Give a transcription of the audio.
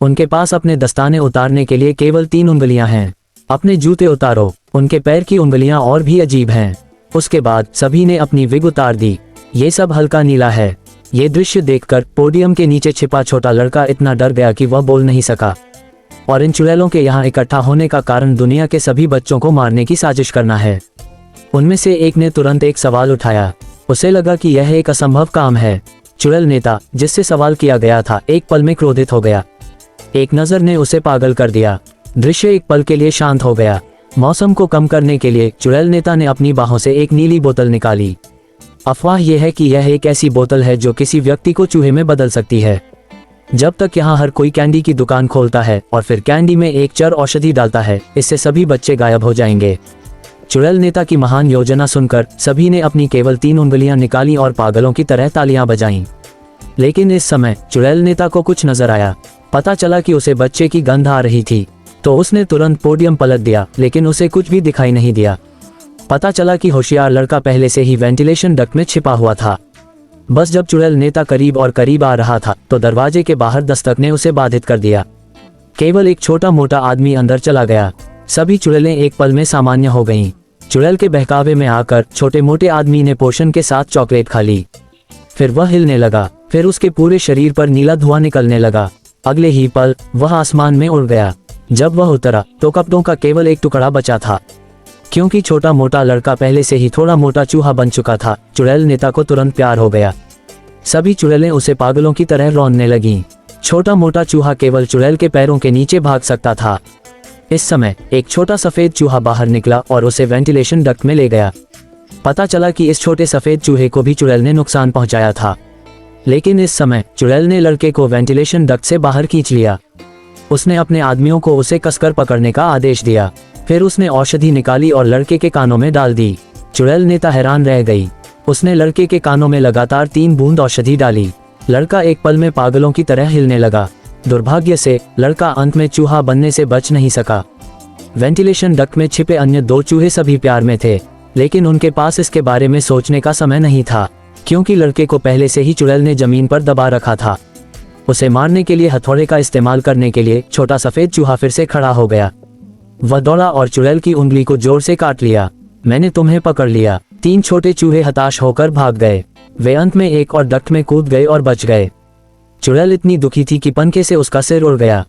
उनके पास अपने दस्ताने उतारने के लिए केवल 3 उंगलियां हैं। अपने जूते उतारो, उनके पैर की उंगलियां और भी अजीब हैं। उसके बाद सभी ने अपनी विग उतार दी। ये सब हल्का नीला है। ये दृश्य देखकर पोडियम के नीचे छिपा छोटा लड़का इतना डर गया कि वह बोल नहीं सका। और इन चुड़ैलों के यहाँ इकट्ठा होने का कारण दुनिया के सभी बच्चों को मारने की साजिश करना है। उनमें से एक ने तुरंत एक सवाल उठाया। उसे लगा कि यह एक असंभव काम है। चुड़ैल नेता, जिससे सवाल किया गया था, एक पल में क्रोधित हो गया। एक नजर ने उसे पागल कर दिया। दृश्य एक पल के लिए शांत हो गया। मौसम को कम करने के लिए चुड़ैल नेता ने अपनी बाहों से एक नीली बोतल निकाली। अफवाह यह है कि यह एक ऐसी बोतल है जो किसी व्यक्ति को चूहे में बदल सकती है। जब तक यहाँ हर कोई कैंडी की दुकान खोलता है और फिर कैंडी में एक चर औषधि डालता है, इससे सभी बच्चे गायब हो जाएंगे। चुड़ैल नेता की महान योजना सुनकर सभी ने अपनी केवल 3 उंगलियां निकाली और पागलों की तरह तालियां बजाईं। लेकिन इस समय चुड़ैल नेता को कुछ नजर आया। पता चला कि उसे बच्चे की गंध आ रही थी, तो उसने तुरंत पोडियम पलट दिया, लेकिन उसे कुछ भी दिखाई नहीं दिया। पता चला कि होशियार लड़का पहले से ही वेंटिलेशन डक्ट में छिपा हुआ था। बस जब चुड़ैल नेता करीब और करीब आ रहा था तो दरवाजे के बाहर दस्तक ने उसे बाधित कर दिया। केवल एक छोटा मोटा आदमी अंदर चला गया। सभी चुड़ैलें एक पल में सामान्य हो गईं। चुड़ैल के बहकावे में आकर छोटे मोटे आदमी ने पोषण के साथ चॉकलेट खा ली। फिर वह हिलने लगा। फिर उसके पूरे शरीर पर नीला धुआं निकलने लगा। अगले ही पल वह आसमान में उड़ गया। जब वह उतरा तो कपड़ों का केवल एक टुकड़ा बचा था। क्योंकि छोटा मोटा लड़का पहले से ही थोड़ा मोटा चूहा बन चुका था, चुड़ैल नेता को तुरंत प्यार हो गया। सभी चुड़ैलें उसे पागलों की तरह रौंदने लगीं। छोटा मोटा चूहा केवल चुड़ैल के पैरों के नीचे भाग सकता था। इस समय एक छोटा सफेद चूहा बाहर निकला और उसे वेंटिलेशन डक्ट में ले गया। पता चला कि इस छोटे सफेद चूहे को भी चुड़ैल ने नुकसान पहुंचाया था। लेकिन इस समय चुड़ैल ने लड़के को वेंटिलेशन डक्ट से बाहर खींच लिया। उसने अपने आदमियों को उसे कसकर पकड़ने का आदेश दिया। फिर उसने औषधि निकाली और लड़के के कानों में डाल दी। चुड़ैल नेता हैरान रह गई। उसने लड़के के कानों में लगातार 3 बूंद औषधि डाली। लड़का एक पल में पागलों की तरह हिलने लगा। दुर्भाग्य से लड़का अंत में चूहा बनने से बच नहीं सका। वेंटिलेशन डक्ट में छिपे अन्य 2 चूहे सभी प्यार में थे, लेकिन उनके पास इसके बारे में सोचने का समय नहीं था, क्योंकि लड़के को पहले से ही चुड़ैल ने जमीन पर दबा रखा था। उसे मारने के लिए हथौड़े का इस्तेमाल करने के लिए छोटा सफेद चूहा फिर से खड़ा हो गया। वह दौड़ा और चुड़ैल की उंगली को जोर से काट लिया। मैंने तुम्हें पकड़ लिया। 3 छोटे चूहे हताश होकर भाग गए। वे अंत में एक और डक्ट में कूद गए और बच गए। चुड़ैल इतनी दुखी थी कि पंखे से उसका सिर उड़ गया।